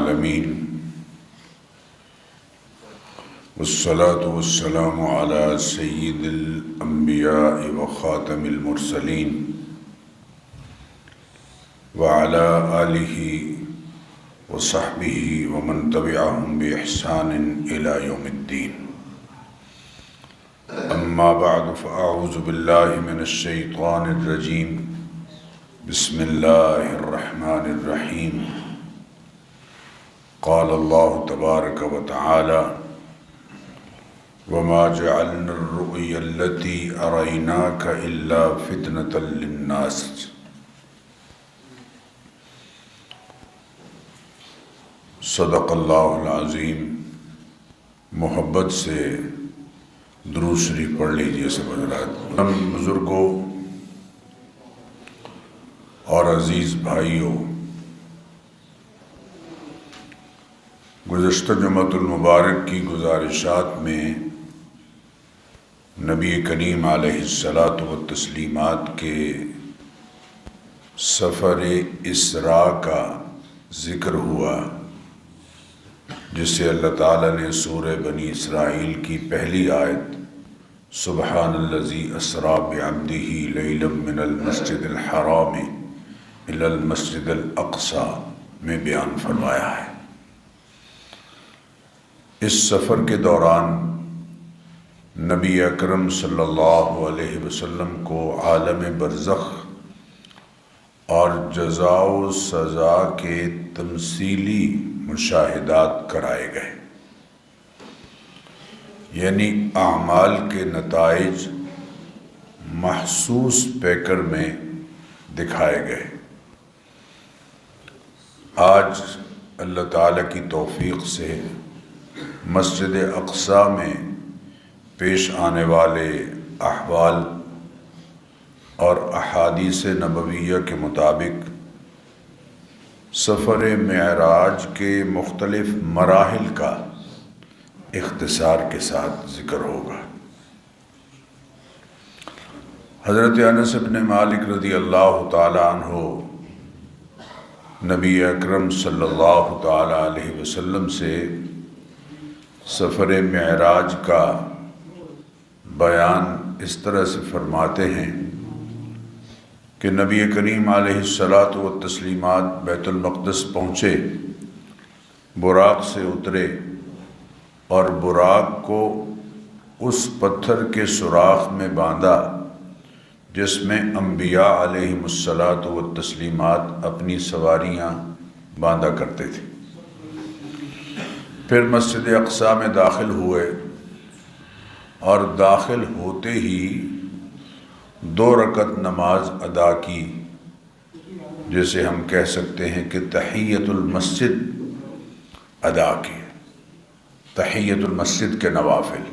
العالمين والصلاة والسلام على سيد الأنبياء وخاتم المرسلين وعلى آله وصحبه ومن تبعهم بإحسان إلى يوم الدين. أما بعد فأعوذ بالله من الشيطان الرجيم. بسم الله الرحمن الرحيم. قال الله تبارك وتعالى: وما جعلنا الرؤيا التي أريناك إلا فتنة للناس. صدق اللہ العظیم. محبت سے درود شریف پڑھ لیجیے سب حضرات. ہم بزرگوں اور عزیز بھائیوں، گزشتہ جمعۃ المبارک کی گزارشات میں نبی کریم علیہ الصلاۃ والتسلیمات کے سفر اسراء کا ذکر ہوا، جسے اللہ تعالیٰ نے سورہ بنی اسرائیل کی پہلی آیت سبحان الذی اسریٰ بعبدہ لیلا من المسجد الحرام الی المسجد الاقصی میں بیان فرمایا ہے۔ اس سفر کے دوران نبی اکرم صلی اللہ علیہ وسلم کو عالم برزخ اور جزا و سزا کے تمثیلی مشاہدات کرائے گئے، یعنی اعمال کے نتائج محسوس پیکر میں دکھائے گئے۔ آج اللہ تعالیٰ کی توفیق سے مسجد اقصی میں پیش آنے والے احوال اور احادیث نبویہ کے مطابق سفر معراج کے مختلف مراحل کا اختصار کے ساتھ ذکر ہوگا۔ حضرت انس بن مالک رضی اللہ تعالی عنہ نبی اکرم صلی اللہ تعالی علیہ وسلم سے سفر معراج کا بیان اس طرح سے فرماتے ہیں کہ نبی کریم علیہ الصلاۃ والتسلیمات بیت المقدس پہنچے، براق سے اترے اور براق کو اس پتھر کے سوراخ میں باندھا جس میں انبیاء علیہم الصلاۃ والتسلیمات اپنی سواریاں باندھا کرتے تھے۔ پھر مسجد اقصی میں داخل ہوئے اور داخل ہوتے ہی 2 رکعت نماز ادا کی، جسے ہم کہہ سکتے ہیں کہ تحیۃ المسجد ادا کی، تحیۃ المسجد کے نوافل۔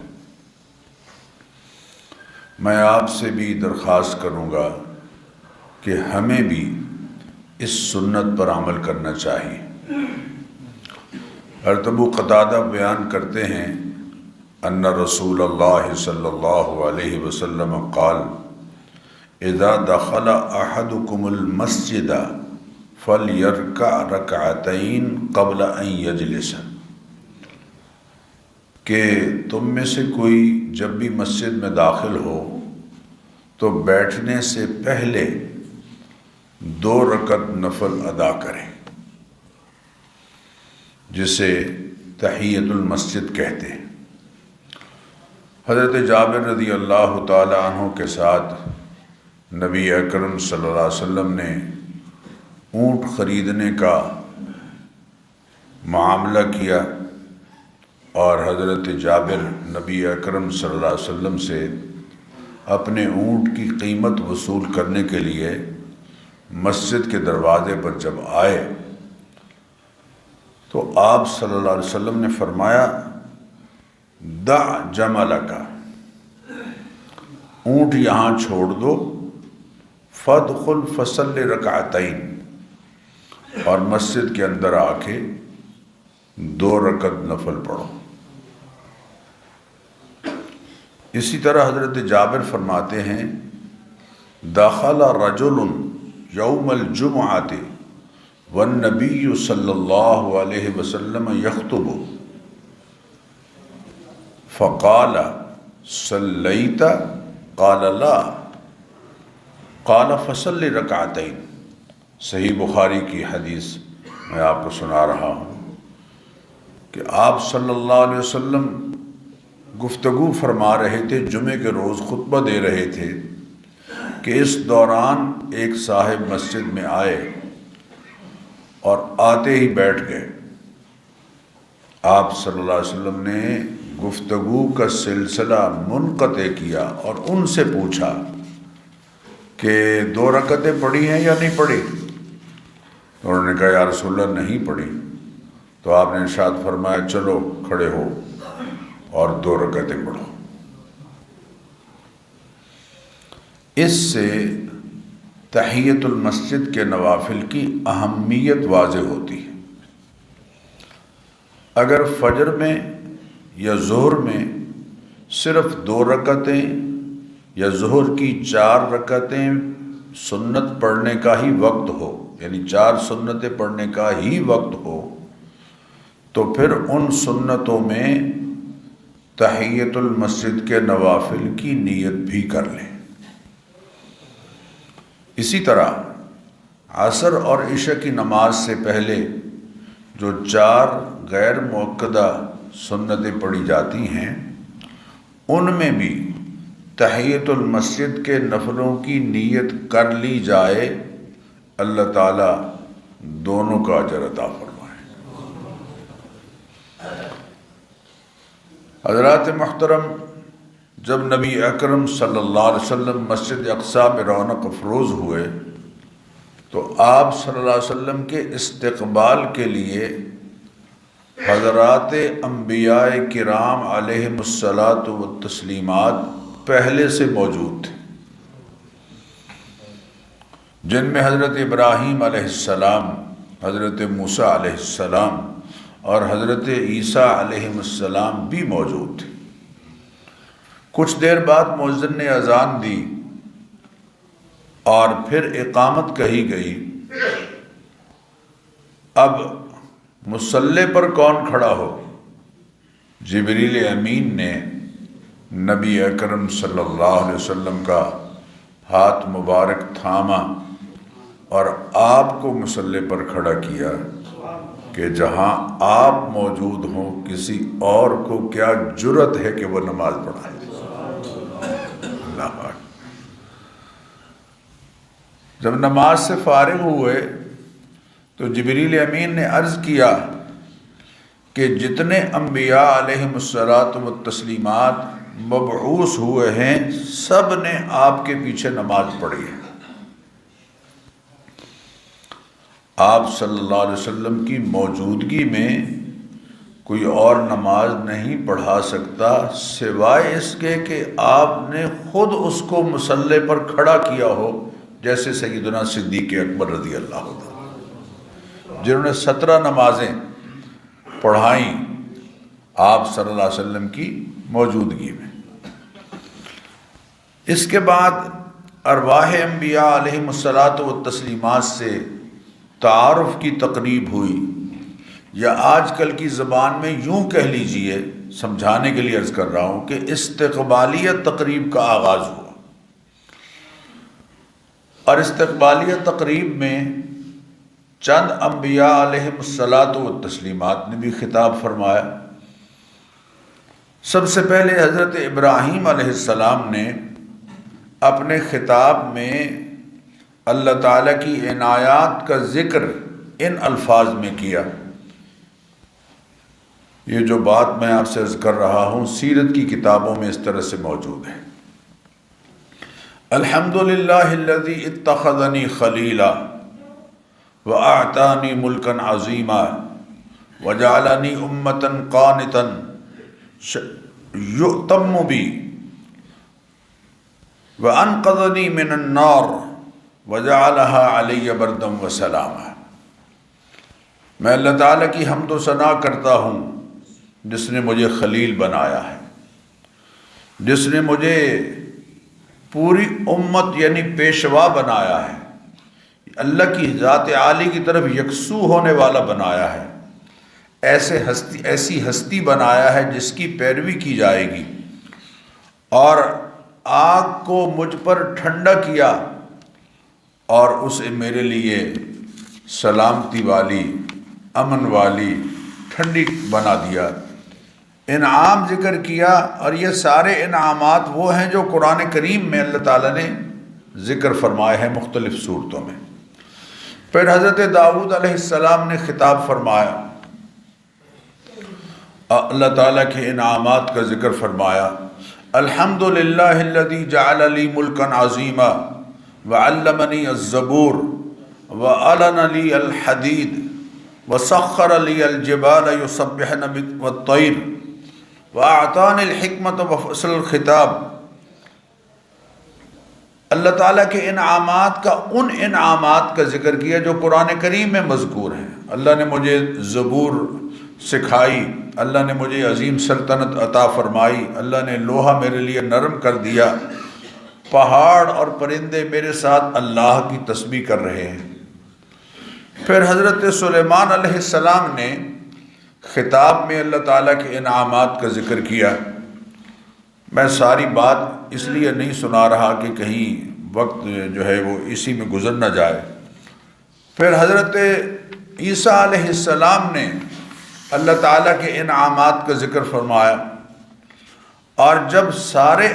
میں آپ سے بھی درخواست کروں گا کہ ہمیں بھی اس سنت پر عمل کرنا چاہیے۔ حضرت ابو قتادہ بیان کرتے ہیں ان رسول اللہ صلی اللہ علیہ وسلم قال: اذا دخل احدکم المسجد فلیرکع رکعتین قبل ان یجلس، کہ تم میں سے کوئی جب بھی مسجد میں داخل ہو تو بیٹھنے سے پہلے 2 رکعت نفل ادا کرے، جسے تحیۃ المسجد کہتے ہیں۔ حضرت جابر رضی اللہ تعالی عنہ کے ساتھ نبی اکرم صلی اللہ علیہ وسلم نے اونٹ خریدنے کا معاملہ کیا، اور حضرت جابر نبی اکرم صلی اللہ علیہ وسلم سے اپنے اونٹ کی قیمت وصول کرنے کے لیے مسجد کے دروازے پر جب آئے تو آپ صلی اللہ علیہ وسلم نے فرمایا: دع جملک، اونٹ یہاں چھوڑ دو، فادخل فصلی رکعتین، اور مسجد کے اندر آ کے 2 رکعت نفل پڑھو۔ اسی طرح حضرت جابر فرماتے ہیں: دخل رجل یوم الجمعۃ والنبی صلی اللہ علیہ وسلم یخطب فقال صلیت قال لا قال فصل رکعتین۔ صحیح بخاری کی حدیث میں آپ کو سنا رہا ہوں کہ آپ صلی اللہ علیہ وسلم گفتگو فرما رہے تھے، جمعے کے روز خطبہ دے رہے تھے کہ اس دوران ایک صاحب مسجد میں آئے اور آتے ہی بیٹھ گئے۔ آپ صلی اللہ علیہ وسلم نے گفتگو کا سلسلہ منقطع کیا اور ان سے پوچھا کہ 2 رکعتیں پڑھی ہیں یا نہیں پڑھی؟ انہوں نے کہا یا رسول اللہ نہیں پڑھی۔ تو آپ نے ارشاد فرمایا چلو کھڑے ہو اور 2 رکعتیں پڑھو۔ اس سے تحیت المسجد کے نوافل کی اہمیت واضح ہوتی ہے۔ اگر فجر میں یا ظہر میں صرف 2 رکعتیں یا ظہر کی 4 رکعتیں سنت پڑھنے کا ہی وقت ہو، یعنی 4 سنتیں پڑھنے کا ہی وقت ہو، تو پھر ان سنتوں میں تحیت المسجد کے نوافل کی نیت بھی کر لیں۔ اسی طرح عصر اور عشاء کی نماز سے پہلے جو 4 غیر مؤکدہ سنتیں پڑھی جاتی ہیں ان میں بھی تحیت المسجد کے نفلوں کی نیت کر لی جائے، اللہ تعالیٰ دونوں کا اجر عطا فرمائے۔ حضرات محترم، جب نبی اکرم صلی اللہ علیہ وسلم مسجد اقصی میں رونق افروز ہوئے تو آپ صلی اللہ علیہ وسلم کے استقبال کے لیے حضرات انبیاء کرام علیہم الصلاۃ والتسلیمات پہلے سے موجود تھے، جن میں حضرت ابراہیم علیہ السلام، حضرت موسیٰ علیہ السلام اور حضرت عیسیٰ علیہ السلام بھی موجود تھے۔ کچھ دیر بعد مؤذن نے اذان دی اور پھر اقامت کہی گئی۔ اب مصلی پر کون کھڑا ہو؟ جبریل امین نے نبی اکرم صلی اللہ علیہ وسلم کا ہاتھ مبارک تھاما اور آپ کو مصلی پر کھڑا کیا کہ جہاں آپ موجود ہوں کسی اور کو کیا جرأت ہے کہ وہ نماز پڑھائے۔ اللہ اکبر۔ جب نماز سے فارغ ہوئے تو جبریل امین نے عرض کیا کہ جتنے انبیاء علیہم الصلاۃ والتسلیمات مبعوث ہوئے ہیں سب نے آپ کے پیچھے نماز پڑھی ہے۔ آپ صلی اللہ علیہ وسلم کی موجودگی میں کوئی اور نماز نہیں پڑھا سکتا سوائے اس کے کہ آپ نے خود اس کو مصلی پر کھڑا کیا ہو، جیسے سیدنا صدیق اکبر رضی اللہ عنہ جنہوں نے 17 نمازیں پڑھائیں آپ صلی اللہ علیہ وسلم کی موجودگی میں۔ اس کے بعد ارواح انبیاء علیہم الصلاۃ والتسلیمات سے تعارف کی تقریب ہوئی، یا آج کل کی زبان میں یوں کہہ لیجئے، سمجھانے کے لیے عرض کر رہا ہوں کہ استقبالیہ تقریب کا آغاز ہوا۔ اور استقبالیہ تقریب میں چند انبیاء علیہم الصلاۃ والتسلیمات نے بھی خطاب فرمایا۔ سب سے پہلے حضرت ابراہیم علیہ السلام نے اپنے خطاب میں اللہ تعالیٰ کی عنایات کا ذکر ان الفاظ میں کیا۔ یہ جو بات میں آپ سے عرض کر رہا ہوں سیرت کی کتابوں میں اس طرح سے موجود ہے۔ الحمدللہ الذی اتخذنی خلیلا وَأَعْتَانِي مُلْكًا عَظِيمًا وَجَعَلَنِي أُمَّةً قَانِتًا يُؤْتَمُّ بِي وَأَنْقَذَنِي مِنَ النَّارِ وَجَعَلَهَا عَلَيَّ بَرْدًا وَسَلَامًا۔ میں اللہ تعالیٰ کی حمد و ثنا کرتا ہوں جس نے مجھے خلیل بنایا ہے، جس نے مجھے پوری امت یعنی پیشوا بنایا ہے، اللہ کی ذات عالی کی طرف یکسو ہونے والا بنایا ہے، ایسی ہستی بنایا ہے جس کی پیروی کی جائے گی، اور آگ کو مجھ پر ٹھنڈا کیا اور اسے میرے لیے سلامتی والی، امن والی، ٹھنڈی بنا دیا۔ انعام ذکر کیا، اور یہ سارے انعامات وہ ہیں جو قرآن کریم میں اللہ تعالیٰ نے ذکر فرمائے ہیں مختلف صورتوں میں۔ پھر حضرت داؤد علیہ السلام نے خطاب فرمایا، اللہ تعالیٰ کے انعامات کا ذکر فرمایا، الحمدللہ الذی جعل لی ملکا عظیما وعلمنی الزبور وألن لی الحدید وسخر لی الجبال یسبحن والطیر وأعطانی الحکمت وفصل الخطاب۔ اللہ تعالیٰ کے انعامات کا، ان انعامات کا ذکر کیا جو قرآن کریم میں مذکور ہیں۔ اللہ نے مجھے زبور سکھائی، اللہ نے مجھے عظیم سلطنت عطا فرمائی، اللہ نے لوہا میرے لیے نرم کر دیا، پہاڑ اور پرندے میرے ساتھ اللہ کی تسبیح کر رہے ہیں۔ پھر حضرت سلیمان علیہ السلام نے خطاب میں اللہ تعالیٰ کے انعامات کا ذکر کیا۔ میں ساری بات اس لیے نہیں سنا رہا کہ کہیں وقت جو ہے وہ اسی میں گزر نہ جائے۔ پھر حضرت عیسیٰ علیہ السلام نے اللہ تعالیٰ کے انعامات کا ذکر فرمایا، اور جب سارے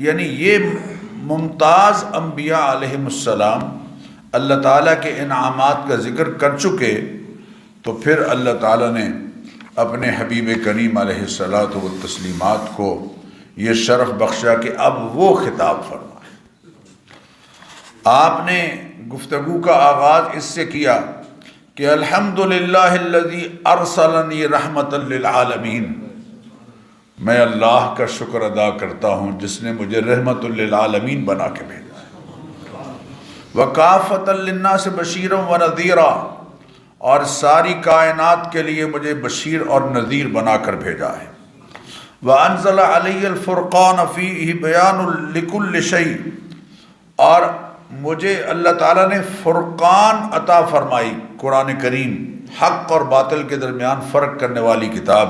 یعنی یہ ممتاز انبیاء علیہم السلام اللہ تعالیٰ کے انعامات کا ذکر کر چکے، تو پھر اللہ تعالیٰ نے اپنے حبیب کریم علیہ الصلاۃ والتسلیمات کو یہ شرف بخشا کہ اب وہ خطاب فرمائے۔ آپ نے گفتگو کا آغاز اس سے کیا کہ الحمدللہ الذی ارسلنی رحمتا للعالمین، میں اللہ کا شکر ادا کرتا ہوں جس نے مجھے رحمت للعالمین بنا کے بھیجا، وکافۃ للناس بشیرا ونذیرا، اور ساری کائنات کے لیے مجھے بشیر اور نذیر بنا کر بھیجا ہے، وانزل علی الفرقان فیہ بیان لکل شیء، اور مجھے اللہ تعالیٰ نے فرقان عطا فرمائی، قرآن کریم حق اور باطل کے درمیان فرق کرنے والی کتاب،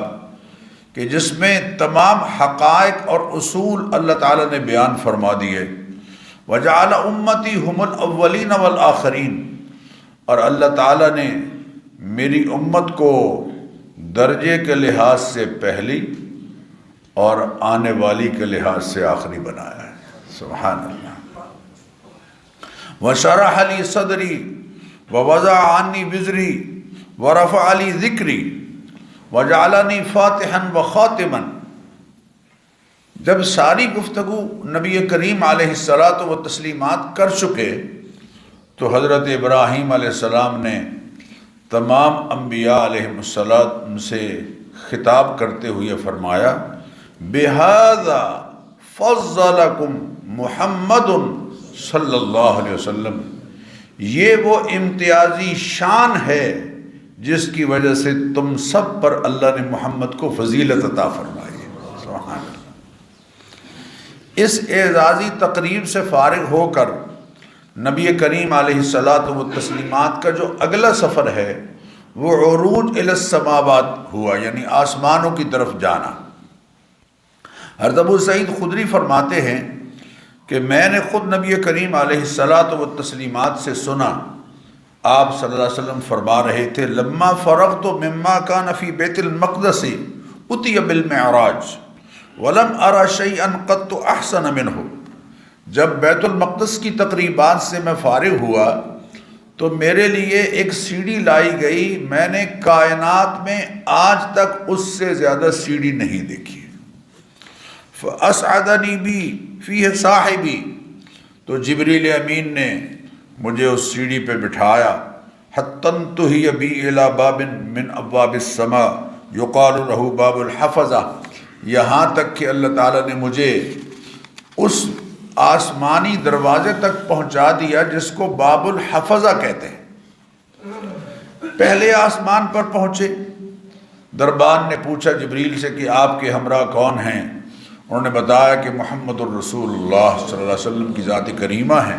کہ جس میں تمام حقائق اور اصول اللہ تعالیٰ نے بیان فرما دیے۔ وجعل امتی هم الاولین والآخرین، اور اللہ تعالیٰ نے میری امت کو درجے کے لحاظ سے پہلی اور آنے والی کے لحاظ سے آخری بنایا ہے۔ سبحان اللہ۔ وشرح لی صدری ووضع عنی وزری ورفع لی ذکری وجعلنی فاتحا وخاتما۔ جب ساری گفتگو نبی کریم علیہ الصلاۃ والتسلیمات کر چکے تو حضرت ابراہیم علیہ السلام نے تمام انبیاء علیہ السلام سے خطاب کرتے ہوئے فرمایا، بہذا فضلکم محمد صلی اللہ علیہ وسلم، یہ وہ امتیازی شان ہے جس کی وجہ سے تم سب پر اللہ نے محمد کو فضیلت عطا فرمائی ہے۔ سبحان اللہ۔ اس اعزازی تقریب سے فارغ ہو کر نبی کریم علیہ الصلاۃ والتسلیمات کا جو اگلا سفر ہے وہ عروج الی السماوات ہوا، یعنی آسمانوں کی طرف جانا۔ حضرت ابو سعید خدری فرماتے ہیں کہ میں نے خود نبی کریم علیہ الصلاۃ والتسلیمات سے سنا، آپ صلی اللہ علیہ وسلم فرما رہے تھے، لما فرغت مما کان فی بیت المقدس اتی بالمعراج ولم ارى شیئا قط احسن منہ۔ جب بیت المقدس کی تقریبات سے میں فارغ ہوا تو میرے لیے ایک سیڑھی لائی گئی، میں نے کائنات میں آج تک اس سے زیادہ سیڑھی نہیں دیکھی۔ فَأَسْعَدَنِي بِي فِيهِ صَاحِبِي، تو جبریل امین نے مجھے اس سیڑھی پہ بٹھایا، حَتَّى انْتُهِيَ بِي إِلَى بَابٍ مِّنْ أَبْوَابِ السَّمَاءِ يُقَالُ لَهُ بَابُ الْحَفَظَةِ، یہاں تک کہ اللہ تعالیٰ نے مجھے اس آسمانی دروازے تک پہنچا دیا جس کو باب الحفظہ کہتے ہیں۔ پہلے آسمان پر پہنچے، دربان نے پوچھا جبریل سے کہ آپ کے ہمراہ کون ہیں؟ انہوں نے بتایا کہ محمد الرسول اللہ صلی اللہ علیہ وسلم کی ذات کریمہ ہیں۔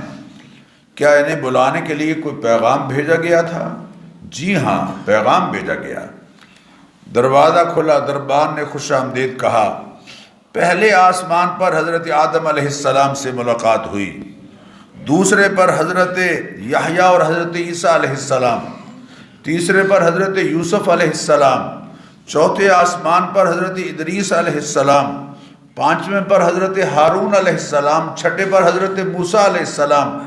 کیا انہیں بلانے کے لیے کوئی پیغام بھیجا گیا تھا؟ جی ہاں، پیغام بھیجا گیا۔ دروازہ کھلا، دربان نے خوش آمدید کہا۔ پہلے آسمان پر حضرت آدم علیہ السلام سے ملاقات ہوئی، دوسرے پر حضرت یحییٰ اور حضرت عیسیٰ علیہ السلام، تیسرے پر حضرت یوسف علیہ السلام، چوتھے آسمان پر حضرت ادریس علیہ السلام، پانچویں پر حضرت ہارون علیہ السلام، چھٹے پر حضرت موسیٰ علیہ السلام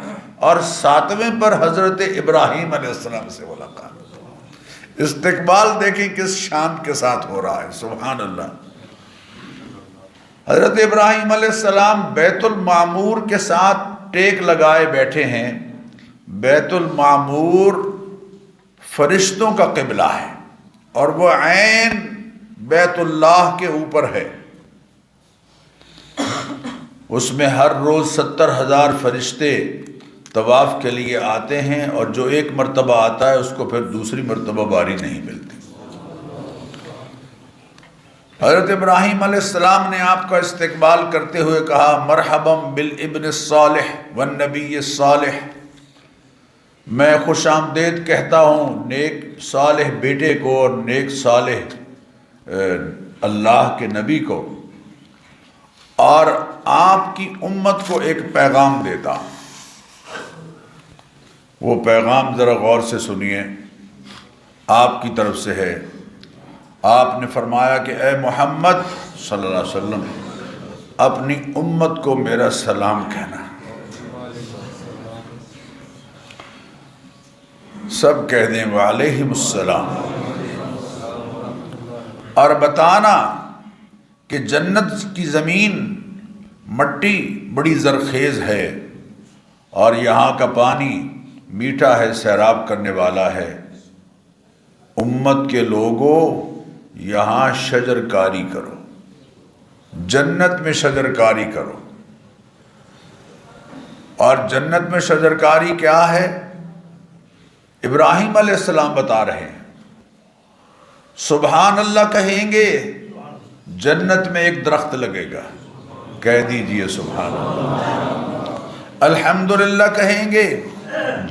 اور ساتویں پر حضرت ابراہیم علیہ السلام سے ملاقات۔ استقبال دیکھیں کس شان کے ساتھ ہو رہا ہے، سبحان اللہ۔ حضرت ابراہیم علیہ السلام بیت المعمور کے ساتھ ٹیک لگائے بیٹھے ہیں۔ بیت المعمور فرشتوں کا قبلہ ہے اور وہ عین بیت اللہ کے اوپر ہے۔ اس میں ہر روز 70,000 فرشتے طواف کے لیے آتے ہیں، اور جو ایک مرتبہ آتا ہے اس کو پھر دوسری مرتبہ باری نہیں ملتی۔ حضرت ابراہیم علیہ السلام نے آپ کا استقبال کرتے ہوئے کہا، مرحبا بالابن الصالح والنبی الصالح، میں خوش آمدید کہتا ہوں نیک صالح بیٹے کو اور نیک صالح اللہ کے نبی کو، اور آپ کی امت کو ایک پیغام دیتا ہوں۔ وہ پیغام ذرا غور سے سنیے، آپ کی طرف سے ہے۔ آپ نے فرمایا کہ اے محمد صلی اللہ علیہ وسلم، اپنی امت کو میرا سلام کہنا۔ سب کہہ دیں وعلیہم السلام، اور بتانا کہ جنت کی زمین مٹی بڑی زرخیز ہے، اور یہاں کا پانی میٹھا ہے، سیراب کرنے والا ہے۔ امت کے لوگوں، یہاں شجر کاری کرو، جنت میں شجر کاری کرو۔ اور جنت میں شجر کاری کیا ہے؟ ابراہیم علیہ السلام بتا رہے ہیں۔ سبحان اللہ کہیں گے، جنت میں ایک درخت لگے گا، کہہ دیجئے سبحان اللہ۔ الحمدللہ کہیں گے،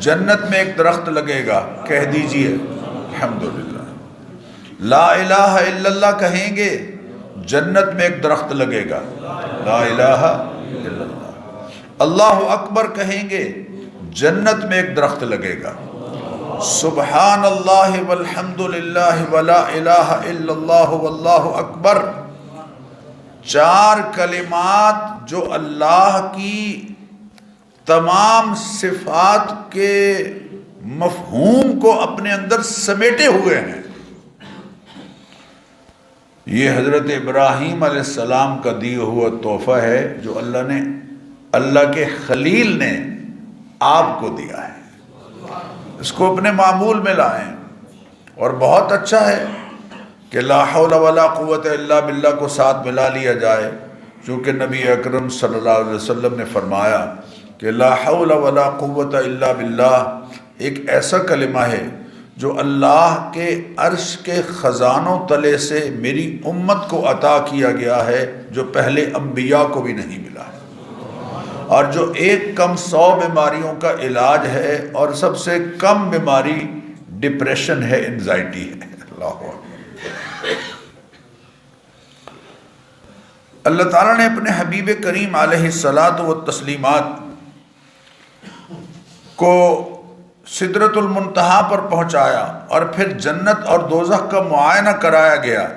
جنت میں ایک درخت لگے گا، کہہ دیجئے الحمدللہ۔ لا الہ الا اللہ کہیں گے، جنت میں ایک درخت لگے گا، لا الہ الا اللہ۔ اللہ اکبر کہیں گے، جنت میں ایک درخت لگے گا۔ سبحان اللہ والحمد للہ ولا الہ الا اللہ واللہ اکبر، 4 کلمات جو اللہ کی تمام صفات کے مفہوم کو اپنے اندر سمیٹے ہوئے ہیں۔ یہ حضرت ابراہیم علیہ السلام کا دیا ہوا تحفہ ہے، جو اللہ کے خلیل نے آپ کو دیا ہے۔ اس کو اپنے معمول میں لائیں، اور بہت اچھا ہے کہ لا حول ولا قوت الا باللہ کو ساتھ ملا لیا جائے، چونکہ نبی اکرم صلی اللہ علیہ وسلم نے فرمایا کہ لا حول ولا قوت الا باللہ ایک ایسا کلمہ ہے جو اللہ کے عرش کے خزانوں تلے سے میری امت کو عطا کیا گیا ہے، جو پہلے انبیاء کو بھی نہیں ملا ہے، اور جو 1 بیماریوں کا علاج ہے، اور سب سے کم بیماری ڈپریشن ہے، انزائٹی ہے۔ اللہ تعالیٰ نے اپنے حبیب کریم علیہ الصلاۃ والتسلیمات کو سدرۃ المنتہا پر پہنچایا، اور پھر جنت اور دوزخ کا معائنہ کرایا گیا،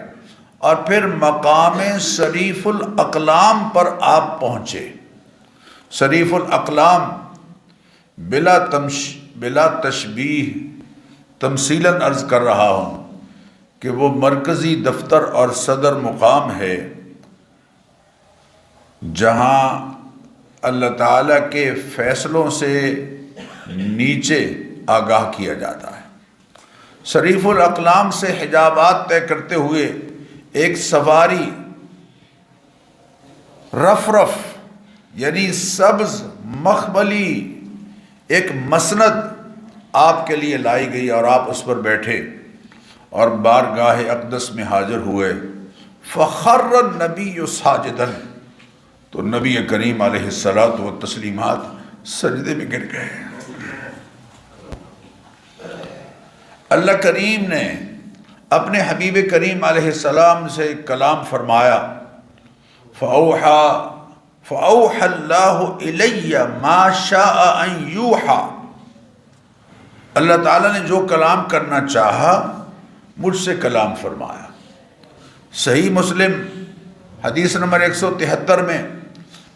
اور پھر مقام شریف الاقلام پر آپ پہنچے۔ شریف الاقلام بلا تشبیہ تمثیلاً عرض کر رہا ہوں کہ وہ مرکزی دفتر اور صدر مقام ہے، جہاں اللہ تعالیٰ کے فیصلوں سے نیچے آگاہ کیا جاتا ہے۔ شریف الاقلام سے حجابات طے کرتے ہوئے ایک سواری رف یعنی سبز مخملی ایک مسند آپ کے لیے لائی گئی، اور آپ اس پر بیٹھے اور بارگاہ اقدس میں حاضر ہوئے۔ فخر النبی ساجدا، تو نبی کریم علیہ الصلاۃ والتسلیمات سجدے میں گر گئے۔ اللہ کریم نے اپنے حبیب کریم علیہ السلام سے کلام فرمایا، فَأَوْحَى اللَّهُ إِلَيَّ مَا شَاءَ أَن يُوحَى، اللہ تعالیٰ نے جو کلام کرنا چاہا مجھ سے کلام فرمایا۔ صحیح مسلم حدیث نمبر 173 میں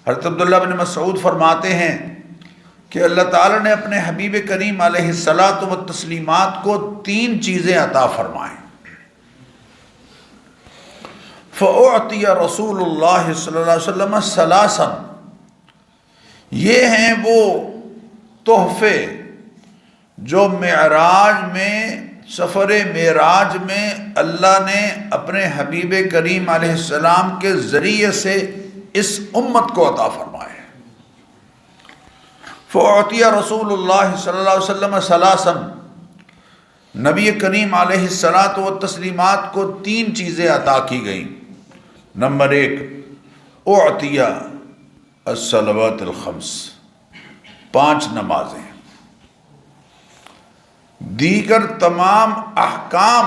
حضرت عبداللہ بن مسعود فرماتے ہیں کہ اللہ تعالیٰ نے اپنے حبیب کریم علیہ الصلاۃ والتسلیمات کو 3 چیزیں عطا فرمائیں۔ فَأُعْطِيَ رسول اللہ صلی اللہ علیہ وسلم ثلاثاً، یہ ہیں وہ تحفے جو معراج میں، سفر معراج میں اللہ نے اپنے حبیب کریم علیہ السلام کے ذریعے سے اس امت کو عطا فرمائے۔ فَأُعْطِيَ رسول اللہ صلی اللہ علیہ وسلم ثلاثاً، نبی کریم علیہ الصلاۃ والتسلیمات کو 3 چیزیں عطا کی گئیں۔ نمبر 1، اعطیہ الصلوات الخمس، 5 نمازیں۔ دیگر تمام احکام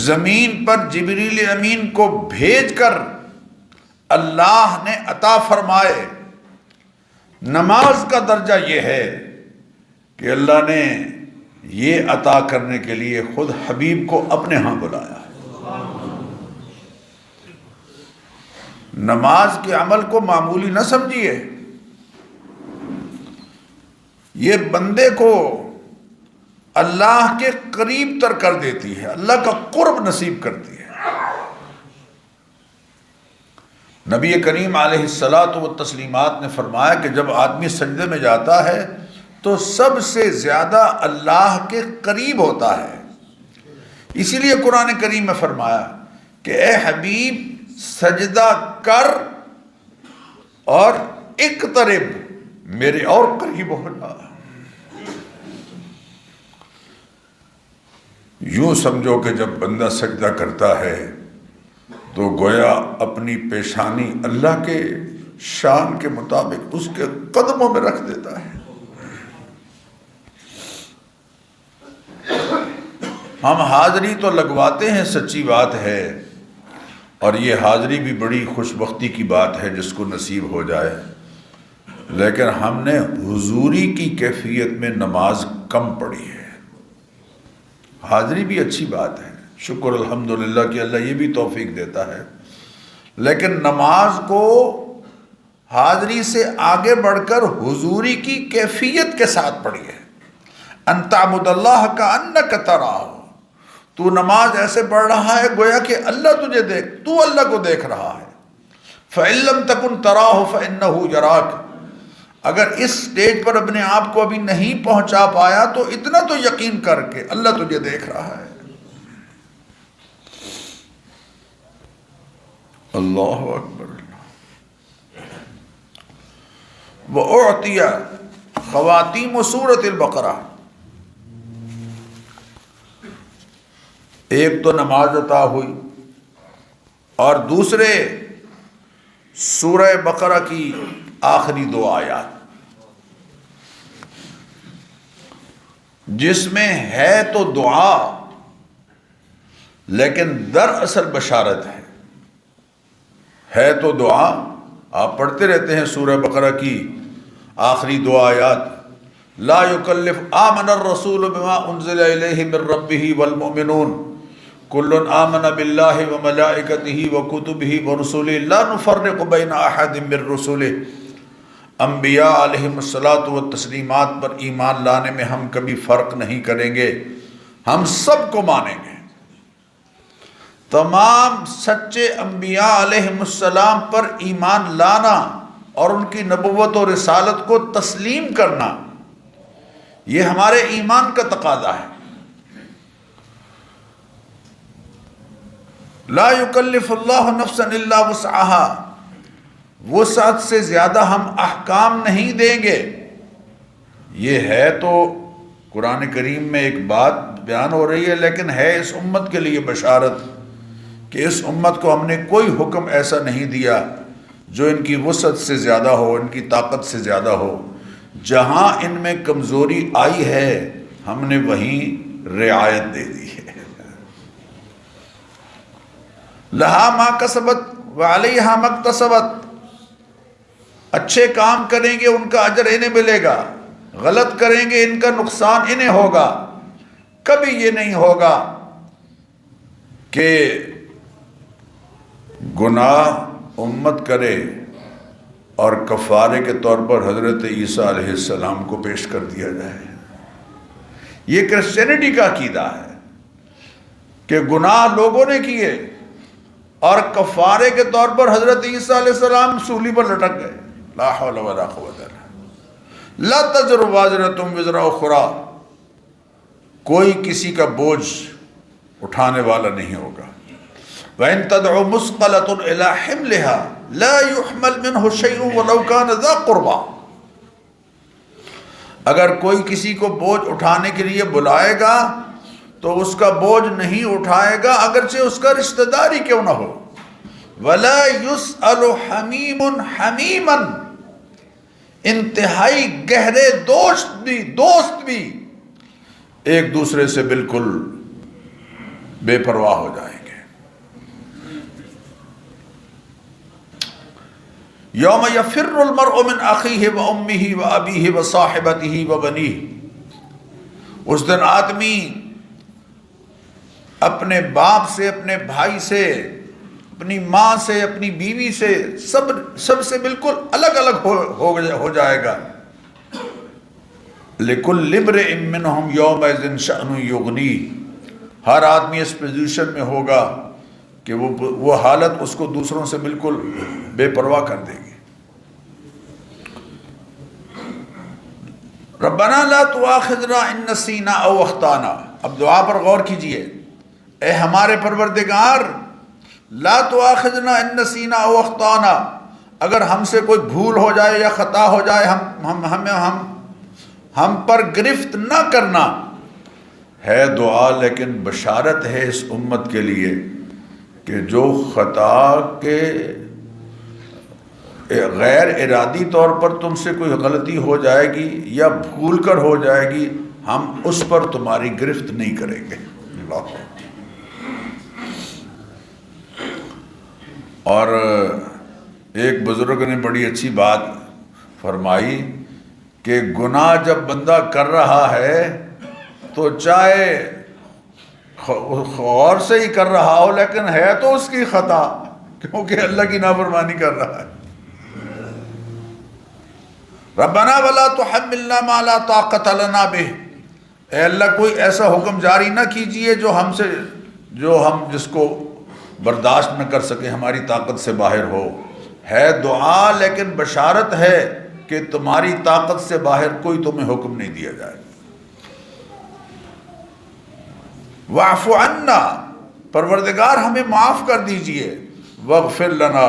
زمین پر جبریل امین کو بھیج کر اللہ نے عطا فرمائے۔ نماز کا درجہ یہ ہے کہ اللہ نے یہ عطا کرنے کے لیے خود حبیب کو اپنے ہاں بلایا۔ نماز کے عمل کو معمولی نہ سمجھیے، یہ بندے کو اللہ کے قریب تر کر دیتی ہے، اللہ کا قرب نصیب کرتی ہے۔ نبی کریم علیہ الصلاۃ والتسلیمات نے فرمایا کہ جب آدمی سجدے میں جاتا ہے تو سب سے زیادہ اللہ کے قریب ہوتا ہے۔ اسی لیے قرآن کریم میں فرمایا کہ اے حبیب سجدہ کر اور اقترب، میرے اور قریب ہونا۔ یوں سمجھو کہ جب بندہ سجدہ کرتا ہے تو گویا اپنی پیشانی اللہ کے شان کے مطابق اس کے قدموں میں رکھ دیتا ہے۔ ہم حاضری تو لگواتے ہیں، سچی بات ہے، اور یہ حاضری بھی بڑی خوش بختی کی بات ہے جس کو نصیب ہو جائے، لیکن ہم نے حضوری کی کیفیت میں نماز کم پڑھی ہے۔ حاضری بھی اچھی بات ہے، شکر الحمدللہ کہ اللہ یہ بھی توفیق دیتا ہے، لیکن نماز کو حاضری سے آگے بڑھ کر حضوری کی کیفیت کے ساتھ پڑھی ہے۔ ان تعبد اللہ کأنک تراہ، تو نماز ایسے پڑھ رہا ہے گویا کہ اللہ تجھے دیکھ، تو اللہ کو دیکھ رہا ہے۔ فَإِن لَّمْ تَكُن تَرَاهُ فَإِنَّهُ يَرَاكَ، اگر اس سٹیج پر اپنے آپ کو ابھی نہیں پہنچا پایا تو اتنا تو یقین کر کے اللہ تجھے دیکھ رہا ہے۔ اللہ اکبر۔ وَأُعْطِيَ خواتیم سورۃ البقرہ، ایک تو نماز عطا ہوئی اور دوسرے سورہ بقرہ کی آخری 2 آیات، جس میں ہے تو دعا لیکن دراصل بشارت ہے تو دعا۔ آپ پڑھتے رہتے ہیں سورہ بقرہ کی آخری 2 آیات، لا یکلف آمن الرسول بما انزل الیہ من ربہ والمؤمنون کل آمن باللہ وملائکتہ وکتبہ ورسلہ لا نفرق بین احد من رسلہ۔ انبیاء علیہم الصلاۃ والتسلیمات پر ایمان لانے میں ہم کبھی فرق نہیں کریں گے، ہم سب کو مانیں گے۔ تمام سچے انبیاء علیہم السلام پر ایمان لانا اور ان کی نبوت و رسالت کو تسلیم کرنا، یہ ہمارے ایمان کا تقاضا ہے۔ لا یکلف اللہ نفسا الا وسعہا، وسعت سے زیادہ ہم احکام نہیں دیں گے۔ یہ ہے تو قرآن کریم میں ایک بات بیان ہو رہی ہے، لیکن ہے اس امت کے لیے بشارت کہ اس امت کو ہم نے کوئی حکم ایسا نہیں دیا جو ان کی وسعت سے زیادہ ہو، ان کی طاقت سے زیادہ ہو۔ جہاں ان میں کمزوری آئی ہے ہم نے وہیں رعایت دے دی ہے۔ لہا ما کسبت وعلیہا ما اکتسبت، اچھے کام کریں گے ان کا اجر انہیں ملے گا، غلط کریں گے ان کا نقصان انہیں ہوگا۔ کبھی یہ نہیں ہوگا کہ گناہ امت کرے اور کفارے کے طور پر حضرت عیسیٰ علیہ السلام کو پیش کر دیا جائے۔ یہ کرسچینٹی کا عقیدہ ہے کہ گناہ لوگوں نے کیے اور کفارے کے طور پر حضرت عیسیٰ علیہ السلام سولی پر لٹک گئے۔ لا حول ولا قوت الا باللہ۔ لا تزر وازرۃ وزر اخری، کوئی کسی کا بوجھ اٹھانے والا نہیں ہوگا۔ وَإِن تَدْعُ مُثْقَلَةٌ إِلَىٰ حِمْلِهَا لَا يُحْمَلْ مِنْهُ شَيْءٌ وَلَوْ كَانَ ذَا قُرْبَىٰ، اگر کوئی کسی کو بوجھ اٹھانے کے لیے بلائے گا تو اس کا بوجھ نہیں اٹھائے گا اگرچہ اس کا رشتہ داری کیوں نہ ہو۔ وَلَا يُسْأَلُ حَمِيمٌ حَمِيمًا، انتہائی گہرے دوست بھی ایک دوسرے سے بالکل بے پرواہ ہو جائیں گے۔ یوم یفر المرء من اخیہ وامہ وابیہ وصاحبتہ وبنیہ، اس دن آدمی اپنے باپ سے، اپنے بھائی سے، اپنی ماں سے، اپنی بیوی سے، سب سے بالکل الگ الگ ہو جائے گا۔ لِكُلِّ امْرِئٍ مِّنْهُمْ يَوْمَئِذٍ شَأْنٌ يُغْنِيهِ، ہر آدمی اس پوزیشن میں ہوگا کہ وہ حالت اس کو دوسروں سے بالکل بے پرواہ کر دے گی۔ ربنا لا تؤاخذنا ان نسینا او اخطانا، اب دعا پر غور کیجئے، اے ہمارے پروردگار، لا تؤاخذنا ان نسینا او اخطانا، اگر ہم سے کوئی بھول ہو جائے یا خطا ہو جائے ہم پر گرفت نہ کرنا۔ ہے دعا لیکن بشارت ہے اس امت کے لیے کہ جو خطا کے غیر ارادی طور پر تم سے کوئی غلطی ہو جائے گی یا بھول کر ہو جائے گی، ہم اس پر تمہاری گرفت نہیں کریں گے۔ اللہ۔ اور ایک بزرگ نے بڑی اچھی بات فرمائی کہ گناہ جب بندہ کر رہا ہے تو چاہے غور سے ہی کر رہا ہو لیکن ہے تو اس کی خطا، کیونکہ اللہ کی نافرمانی کر رہا ہے۔ ربنا ولا تحملنا ما لا طاقت لنا بہ، اے اللہ کوئی ایسا حکم جاری نہ کیجئے جو ہم جس کو برداشت نہ کر سکے، ہماری طاقت سے باہر ہو۔ ہے دعا لیکن بشارت ہے کہ تمہاری طاقت سے باہر کوئی تمہیں حکم نہیں دیا جائے۔ واعف عنا، پروردگار ہمیں معاف کر دیجئے۔ واغفر لنا،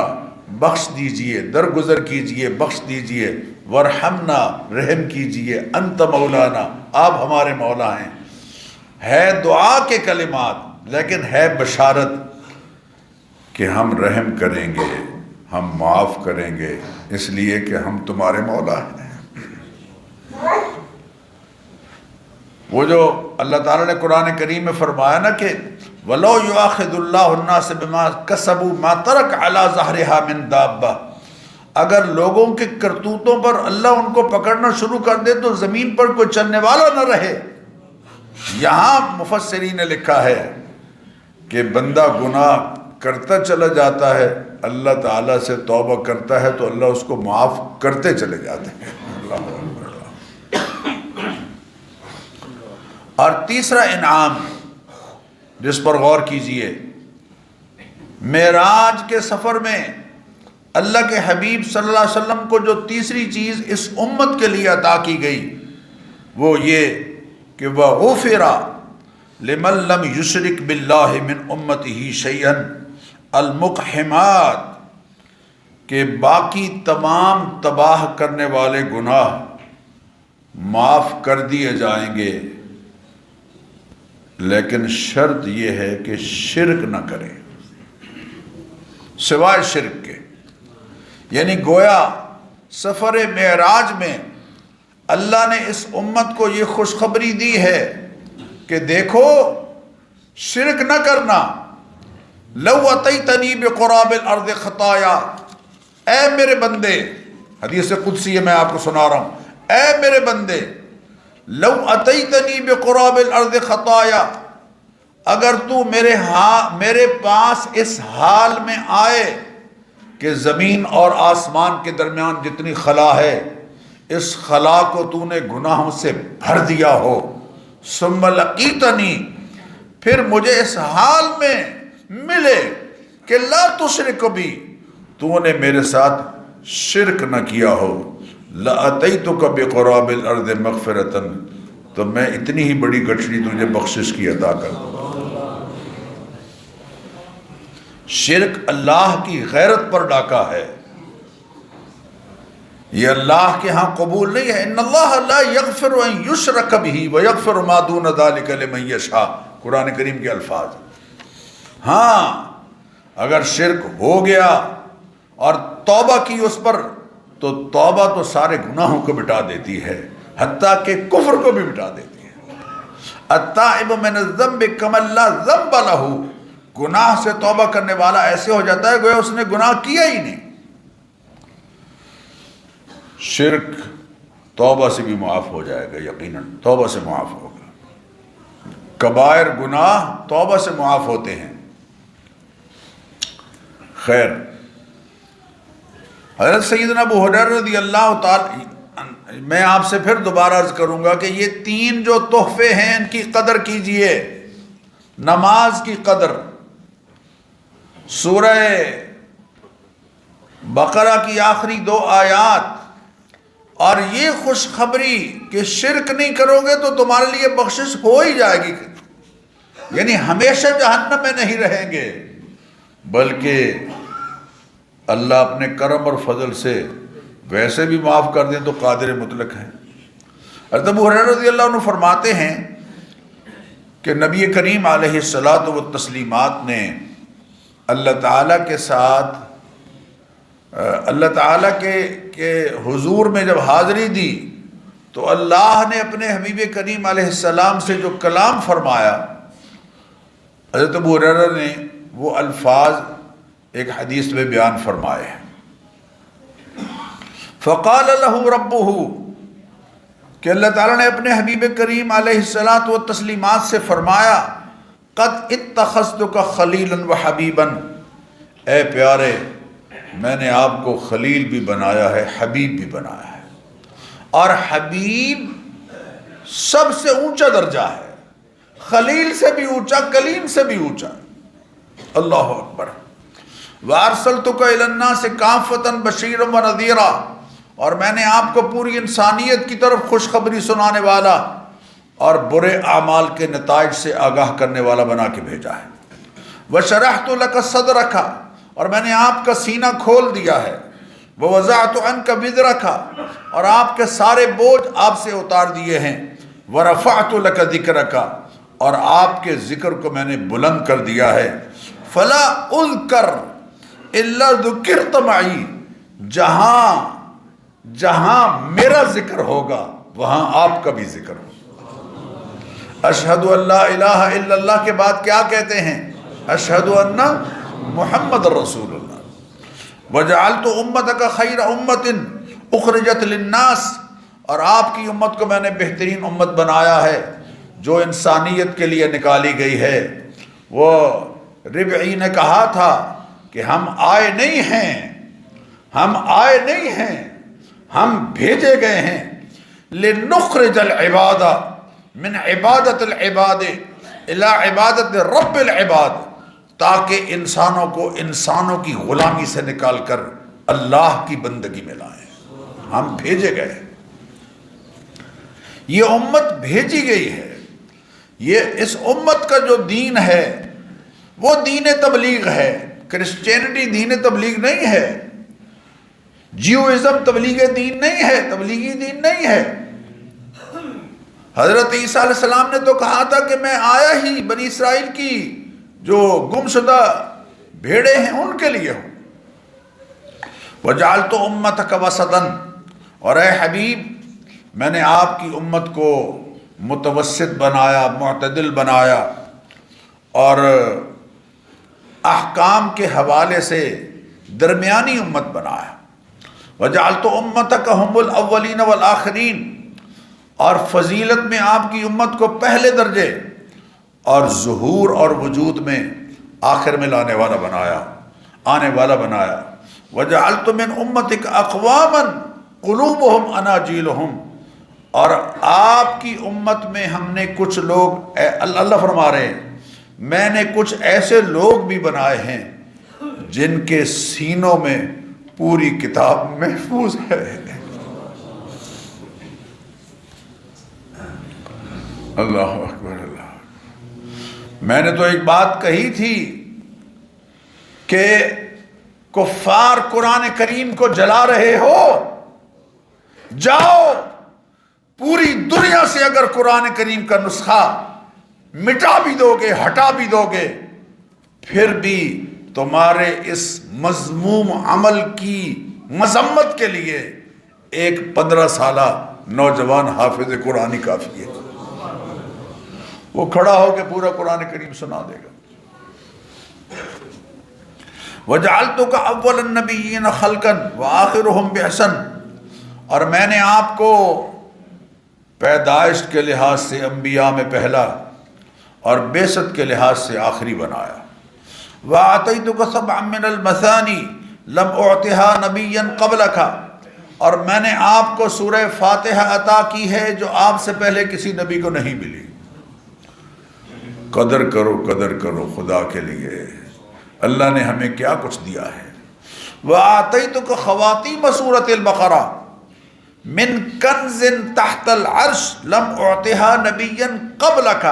بخش دیجئے، درگزر کیجئے، بخش دیجئے۔ ورحمنا، رحم کیجئے۔ انت مولانا، آپ ہمارے مولا ہیں۔ ہے دعا کے کلمات لیکن ہے بشارت کہ ہم رحم کریں گے، ہم معاف کریں گے، اس لیے کہ ہم تمہارے مولا ہیں۔ وہ جو اللہ تعالیٰ نے قرآن کریم میں فرمایا نا کہ وَلَوْ يُؤَاخِذُ اللَّهُ النَّاسَ بِمَا كَسَبُوا مَا تَرَكَ عَلَى ظَهْرِهَا مِن دَابَّةٍ، اگر لوگوں کے کرتوتوں پر اللہ ان کو پکڑنا شروع کر دے تو زمین پر کوئی چلنے والا نہ رہے۔ یہاں مفسرین نے لکھا ہے کہ بندہ گناہ کرتا چلا جاتا ہے، اللہ تعالیٰ سے توبہ کرتا ہے تو اللہ اس کو معاف کرتے چلے جاتے ہیں۔ اللہ اکبر۔ اور تیسرا انعام جس پر غور کیجئے، معراج کے سفر میں اللہ کے حبیب صلی اللہ علیہ وسلم کو جو تیسری چیز اس امت کے لیے عطا کی گئی وہ یہ کہ وَغُفِرَ لِمَن لَّمْ يُشْرِكْ بِاللَّهِ مِنْ أُمَّتِهِ شَيْئًا الْمُقْحِمَاتِ، کہ باقی تمام تباہ کرنے والے گناہ معاف کر دیے جائیں گے، لیکن شرط یہ ہے کہ شرک نہ کریں، سوائے شرک کے۔ یعنی گویا سفر معراج میں اللہ نے اس امت کو یہ خوشخبری دی ہے کہ دیکھو شرک نہ کرنا. لو اتیتنی بقراب الارض خطایا، اے میرے بندے، حدیث قدسی ہے میں آپ کو سنا رہا ہوں، اے میرے بندے لو اتیتنی بقراب الارض خطایا، اگر تو میرے پاس اس حال میں آئے کہ زمین اور آسمان کے درمیان جتنی خلا ہے اس خلا کو تو نے گناہوں سے بھر دیا ہو، ثم لقیتنی، پھر مجھے اس حال میں ملے کہ لا تشرک بی، تو نے میرے ساتھ شرک نہ کیا ہو، لاتیتک بقراب الارض مغفرۃ، تو میں اتنی ہی بڑی گٹھڑی تجھے بخشش کی عطا کر دوں. شرک اللہ کی غیرت پر ڈاکہ ہے، یہ اللہ کے ہاں قبول نہیں ہے. ان اللہ لا یغفر ان یشرک بہ ویغفر ما دون ذلک لمن یشاء، قرآن کریم کے الفاظ. ہاں اگر شرک ہو گیا اور توبہ کی اس پر، تو توبہ تو سارے گناہوں کو مٹا دیتی ہے، حتیٰ کہ کفر کو بھی مٹا دیتی ہے. التائب من الذنب کمن لا ذنب لہ، گناہ سے توبہ کرنے والا ایسے ہو جاتا ہے گویا اس نے گناہ کیا ہی نہیں. شرک توبہ سے بھی معاف ہو جائے گا، یقیناً توبہ سے معاف ہوگا. کبائر گناہ توبہ سے معاف ہوتے ہیں. خیر، حضرت سیدنا ابو ہریرہ رضی اللہ تعالی، میں آپ سے پھر دوبارہ عرض کروں گا کہ یہ تین جو تحفے ہیں ان کی قدر کیجئے. نماز کی قدر، سورہ بقرہ کی آخری 2 آیات، اور یہ خوشخبری کہ شرک نہیں کرو گے تو تمہارے لیے بخشش ہو ہی جائے گی، یعنی ہمیشہ جہنم میں نہیں رہیں گے، بلکہ اللہ اپنے کرم اور فضل سے ویسے بھی معاف کر دیں تو قادر مطلق ہے. حضرت ابو ہریرہ رضی اللہ عنہ فرماتے ہیں کہ نبی کریم علیہ الصلاۃ والتسلیمات نے اللہ تعالیٰ کے ساتھ، اللہ تعالیٰ کے حضور میں جب حاضری دی تو اللہ نے اپنے حبیب کریم علیہ السلام سے جو کلام فرمایا، حضرت ابو ہریرہ نے وہ الفاظ ایک حدیث میں بیان فرمائے ہیں. فقال له ربه، کہ اللہ تعالیٰ نے اپنے حبیب کریم علیہ الصلاۃ والتسلیمات سے فرمایا، قد اتخذتک خلیلا وحبیبا، اے پیارے میں نے آپ کو خلیل بھی بنایا ہے، حبیب بھی بنایا ہے. اور حبیب سب سے اونچا درجہ ہے، خلیل سے بھی اونچا، کلیم سے بھی اونچا. اللہ اکبر. وارسلتک الی الناس کافۃ بشیرا ونذیرا، اور میں نے آپ کو پوری انسانیت کی طرف خوشخبری سنانے والا اور برے اعمال کے نتائج سے آگاہ کرنے والا بنا کے بھیجا ہے. وشرحت لک صدرک، اور میں نے آپ کا سینہ کھول دیا ہے. ووضعت عنک وزرک، اور آپ کے سارے بوجھ آپ سے اتار دیے ہیں. ورفعت لک ذکرک، اور آپ کے ذکر کو میں نے بلند کر دیا ہے. فلا اذکر الا ذکرت معی، جہاں میرا ذکر ہوگا وہاں آپ کا بھی ذکر ہوگا. اشہد ان لا الہ الا اللہ کے بعد کیا کہتے ہیں؟ اشہد ان محمد رسول اللہ. وجعلت امتک خیر امت اخرجت للناس، اور آپ کی امت کو میں نے بہترین امت بنایا ہے جو انسانیت کے لیے نکالی گئی ہے. وہ ربعی نے کہا تھا کہ ہم آئے نہیں ہیں، ہم بھیجے گئے ہیں لنخرج العباد من عبادت العباد الى عبادت رب العباد، تاکہ انسانوں کی غلامی سے نکال کر اللہ کی بندگی میں لائیں. ہم بھیجے گئے ہیں، یہ امت بھیجی گئی ہے. یہ اس امت کا جو دین ہے وہ دین تبلیغ ہے. کرسچینٹی دین تبلیغ نہیں ہے، جیوازم تبلیغ دین نہیں ہے، تبلیغی دین نہیں ہے. حضرت عیسیٰ علیہ السلام نے تو کہا تھا کہ میں آیا ہی بنی اسرائیل کی جو گمشدہ بھیڑے ہیں ان کے لیے ہوں. وجعلت امتک وسطا، اور اے حبیب میں نے آپ کی امت کو متوسط بنایا، معتدل بنایا، اور احکام کے حوالے سے درمیانی امت بنایا۔ وجعلت امتک هم الاولین والآخرین، اور فضیلت میں آپ کی امت کو پہلے درجے اور ظہور اور وجود میں آخر میں لانے والا بنایا، آنے والا بنایا۔ وجعلت من امتک اقواما قلوبهم اناجیلهم، اور آپ کی امت میں ہم نے کچھ لوگ، اللہ فرما رہے ہیں، میں نے کچھ ایسے لوگ بھی بنائے ہیں جن کے سینوں میں پوری کتاب محفوظ ہے۔ اللہ اکبر اللہ۔ میں نے تو ایک بات کہی تھی کہ کفار قرآن کریم کو جلا رہے ہو، جاؤ پوری دنیا سے اگر قرآن کریم کا نسخہ مٹا بھی دو گے، ہٹا بھی دو گے، پھر بھی تمہارے اس مذموم عمل کی مذمت کے لیے ایک 15 سالہ نوجوان حافظ قرآن کافی ہے۔ وہ کھڑا ہو کے پورا قرآن کریم سنا دے گا۔ وَجَعَلْتُكَ أَوَّلَ النَّبِيِّينَ خَلْقًا وَآخِرُهُمْ بِإِحْسَنٍ، اور میں نے آپ کو پیدائش کے لحاظ سے انبیاء میں پہلا اور بعثت کے لحاظ سے آخری بنایا۔ وَآتَيْتُكَ سَبْعًا مِّنَ الْمَثَانِي لَمْ أُعْطِهَا نَبِيًّا قَبْلَكَ، اور میں نے آپ کو سورہ فاتحہ عطا کی ہے جو آپ سے پہلے کسی نبی کو نہیں ملی۔ قدر کرو، قدر کرو خدا کے لیے، اللہ نے ہمیں کیا کچھ دیا ہے۔ وَآتَيْتُكَ خَوَاتِيمَ سورۃ البقرہ من کنز تحت العرش لم أعطها نبیا قبلک،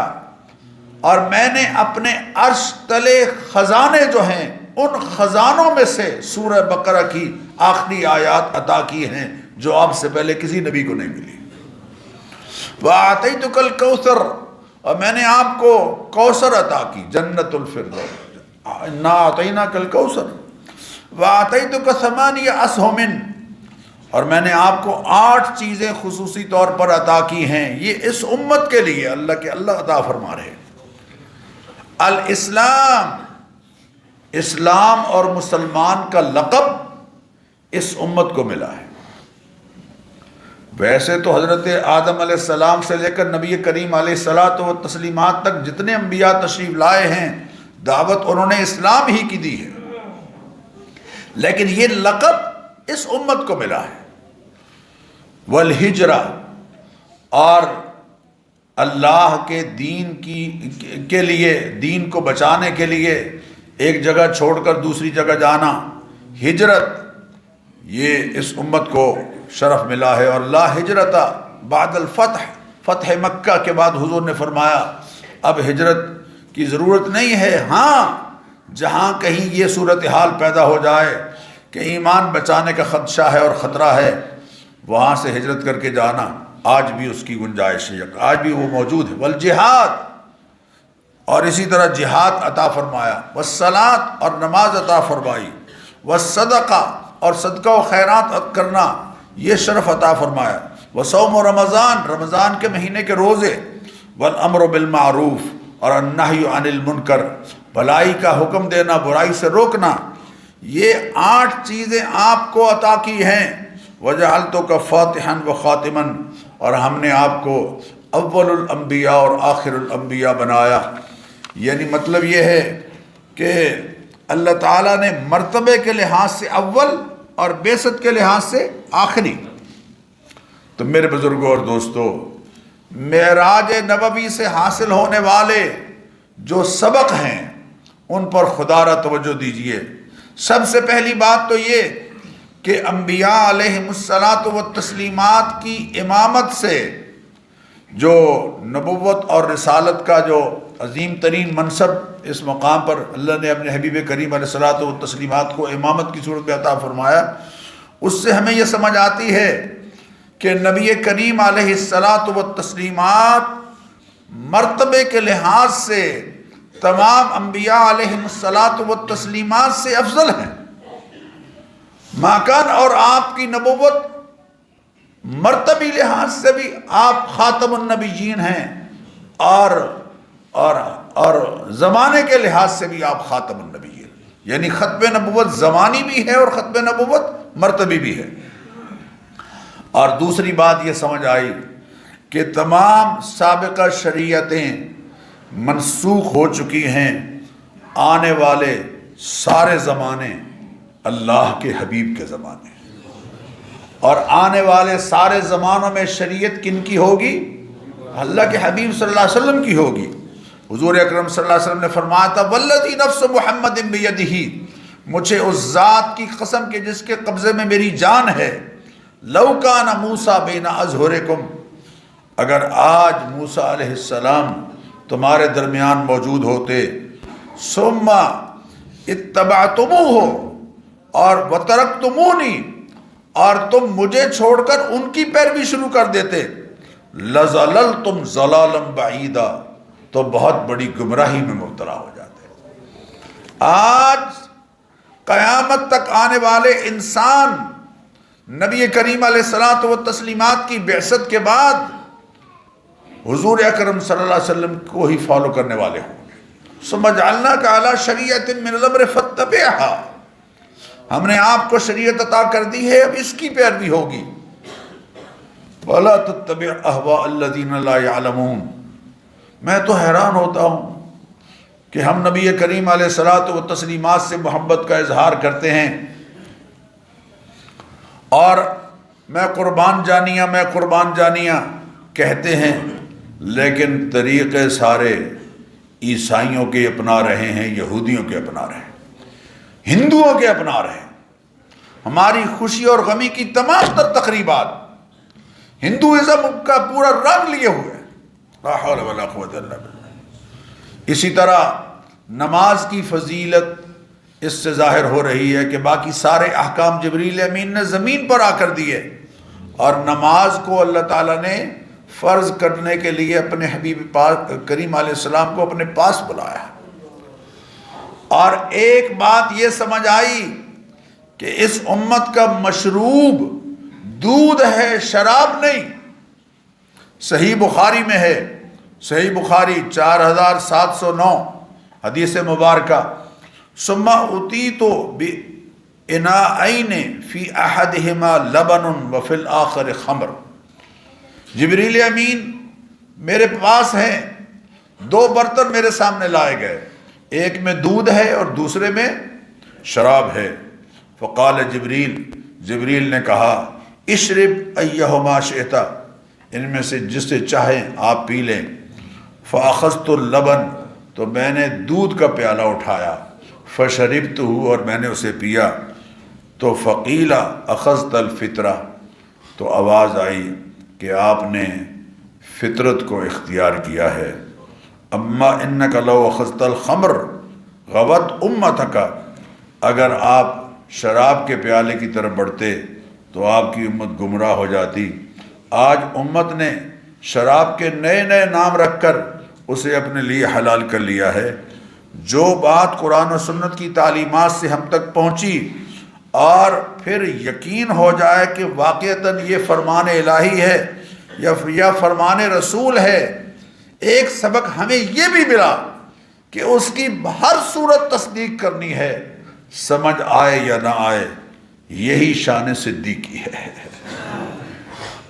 اور میں نے اپنے عرش تلے خزانے جو ہیں ان خزانوں میں سے سورہ بقرہ کی آخری آیات عطا کی ہیں جو آپ سے پہلے کسی نبی کو نہیں ملی۔ وَآتَيْتُكَ الْكَوْثَرَ، اور میں نے آپ کو کوثر عطا کی، جنت الفردوس، اِنَّا أَعْطَيْنَاكَ الْكَوْثَرَ۔ وَآتَيْتُكَ ثَمَانِيَ أَسْهُمٍ، اور میں نے آپ کو 8 چیزیں خصوصی طور پر عطا کی ہیں، یہ اس امت کے لیے اللہ عطا فرما رہے ہیں۔ الاسلام، اسلام اور مسلمان کا لقب اس امت کو ملا ہے۔ ویسے تو حضرت آدم علیہ السلام سے لے کر نبی کریم علیہ الصلاۃ والتسلیمات تک جتنے انبیاء تشریف لائے ہیں، دعوت انہوں نے اسلام ہی کی دی ہے، لیکن یہ لقب اس امت کو ملا ہے۔ والہجرہ، اور اللہ کے دین کے لیے، دین کو بچانے کے لیے ایک جگہ چھوڑ کر دوسری جگہ جانا، ہجرت، یہ اس امت کو شرف ملا ہے۔ اور لا ہجرت بعد الفتح، فتح مکہ کے بعد حضور نے فرمایا اب ہجرت کی ضرورت نہیں ہے، ہاں جہاں کہیں یہ صورتحال پیدا ہو جائے کہ ایمان بچانے کا خدشہ ہے اور خطرہ ہے، وہاں سے ہجرت کر کے جانا آج بھی اس کی گنجائش ہے، آج بھی وہ موجود ہے۔ والجہاد، اور اسی طرح جہاد عطا فرمایا۔ والصلاۃ، اور نماز عطا فرمائی۔ والصدقہ، اور صدقہ و خیرات کرنا، یہ شرف عطا فرمایا۔ وصوم و رمضان، رمضان کے مہینے کے روزے۔ والامر بالمعروف، اور النہی عن المنکر، بھلائی کا حکم دینا، برائی سے روکنا، یہ 8 چیزیں آپ کو عطا کی ہیں۔ وجعلتک فاتحا وخاتما، اور ہم نے آپ کو اول الانبیاء اور آخر الانبیاء بنایا۔ یعنی مطلب یہ ہے کہ اللہ تعالیٰ نے مرتبے کے لحاظ سے اول اور بعثت کے لحاظ سے آخری۔ تو میرے بزرگوں اور دوستو، معراج نبوی سے حاصل ہونے والے جو سبق ہیں ان پر خدا را توجہ دیجئے۔ سب سے پہلی بات تو یہ کہ انبیاء علیہم الصلاۃ والتسلیمات کی امامت سے جو نبوت اور رسالت کا جو عظیم ترین منصب اس مقام پر اللہ نے اپنے حبیب کریم علیہ الصلاۃ والتسلیمات کو امامت کی صورت میں عطا فرمایا، اس سے ہمیں یہ سمجھ آتی ہے کہ نبی کریم علیہ الصلاۃ والتسلیمات مرتبے کے لحاظ سے تمام انبیاء علیہم الصلاۃ والتسلیمات سے افضل ہیں۔ ماکان اور آپ کی نبوت مرتبی لحاظ سے بھی آپ خاتم النبیین ہیں، اور زمانے کے لحاظ سے بھی آپ خاتم النبیین، یعنی ختم نبوت زمانی بھی ہے اور ختم نبوت مرتبی بھی ہے۔ اور دوسری بات یہ سمجھ آئی کہ تمام سابقہ شریعتیں منسوخ ہو چکی ہیں، آنے والے سارے زمانے اللہ کے حبیب کے زمانے، اور آنے والے سارے زمانوں میں شریعت کن کی ہوگی؟ اللہ کے حبیب صلی اللہ علیہ وسلم کی ہوگی۔ حضور اکرم صلی اللہ علیہ وسلم نے فرمایا تھا والذی نفس محمد بیدہ، مجھے اس ذات کی قسم کہ جس کے قبضے میں میری جان ہے، لو کان موسیٰ بین اظہرکم، اگر آج موسیٰ علیہ السلام تمہارے درمیان موجود ہوتے، ثم اتبعتموہ، اور وترکتمونی، اور تم مجھے چھوڑ کر ان کی پیروی شروع کر دیتے، لَظَلَلْتُمْ ضَلَالًا بَعِيدًا، تو بہت بڑی گمراہی میں مبتلا ہو جاتے۔ آج قیامت تک آنے والے انسان نبی کریم علیہ الصلوۃ والتسلیمات کی بعثت کے بعد حضور اکرم صلی اللہ علیہ وسلم کو ہی فالو کرنے والے ہوں گے۔ ثم جعلناک علی شریعۃ من الامر فاتبعها، ہم نے آپ کو شریعت عطا کر دی ہے، اب اس کی پیروی ہوگی۔ ولا تتبع اهواء الذین لا يعلمون، میں تو حیران ہوتا ہوں کہ ہم نبی کریم علیہ الصلوۃ والتسلیمات سے محبت کا اظہار کرتے ہیں، اور میں قربان جانیاں کہتے ہیں، لیکن طریقے سارے عیسائیوں کے اپنا رہے ہیں، یہودیوں کے اپنا رہے ہیں، ہندوؤں کے اپنا رہے ہیں۔ ہماری خوشی اور غمی کی تمام تر تقریبات ہندوازم کا پورا رنگ لیے ہوئے ہیں، لا حول ولا قوت الا باللہ۔ اسی طرح نماز کی فضیلت اس سے ظاہر ہو رہی ہے کہ باقی سارے احکام جبریل امین نے زمین پر آ کر دیے، اور نماز کو اللہ تعالیٰ نے فرض کرنے کے لیے اپنے حبیب پاک کریم علیہ السلام کو اپنے پاس بلایا۔ اور ایک بات یہ سمجھ آئی کہ اس امت کا مشروب دودھ ہے، شراب نہیں۔ صحیح بخاری میں ہے، صحیح بخاری 4709 حدیث مبارکہ، ثم اتیت باناءین فی احدہما لبن وفی الآخر خمر، جبریل امین میرے پاس ہیں، دو برتن میرے سامنے لائے گئے، ایک میں دودھ ہے اور دوسرے میں شراب ہے۔ فقال جبریل نے کہا اشرب ایہما شئت، ان میں سے جسے چاہیں آپ پی لیں۔ فاخذت اللبن، تو میں نے دودھ کا پیالہ اٹھایا، فشربتہ، اور میں نے اسے پیا۔ تو فقیل اخذت الفطرہ، تو آواز آئی کہ آپ نے فطرت کو اختیار کیا ہے۔ اما انک لو اخذت الخمر غوت امتک، اگر آپ شراب کے پیالے کی طرف بڑھتے تو آپ کی امت گمراہ ہو جاتی۔ آج امت نے شراب کے نئے نئے نام رکھ کر اسے اپنے لیے حلال کر لیا ہے۔ جو بات قرآن و سنت کی تعلیمات سے ہم تک پہنچی اور پھر یقین ہو جائے کہ واقعتاً یہ فرمان الہی ہے یا فرمان رسول ہے، ایک سبق ہمیں یہ بھی ملا کہ اس کی ہر صورت تصدیق کرنی ہے، سمجھ آئے یا نہ آئے۔ یہی شان صدیقی ہے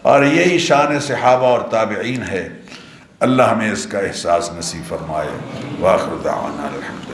اور یہی شان صحابہ اور تابعین ہے۔ اللہ ہمیں اس کا احساس نصیب فرمائے۔ وآخر دعوانا الحمد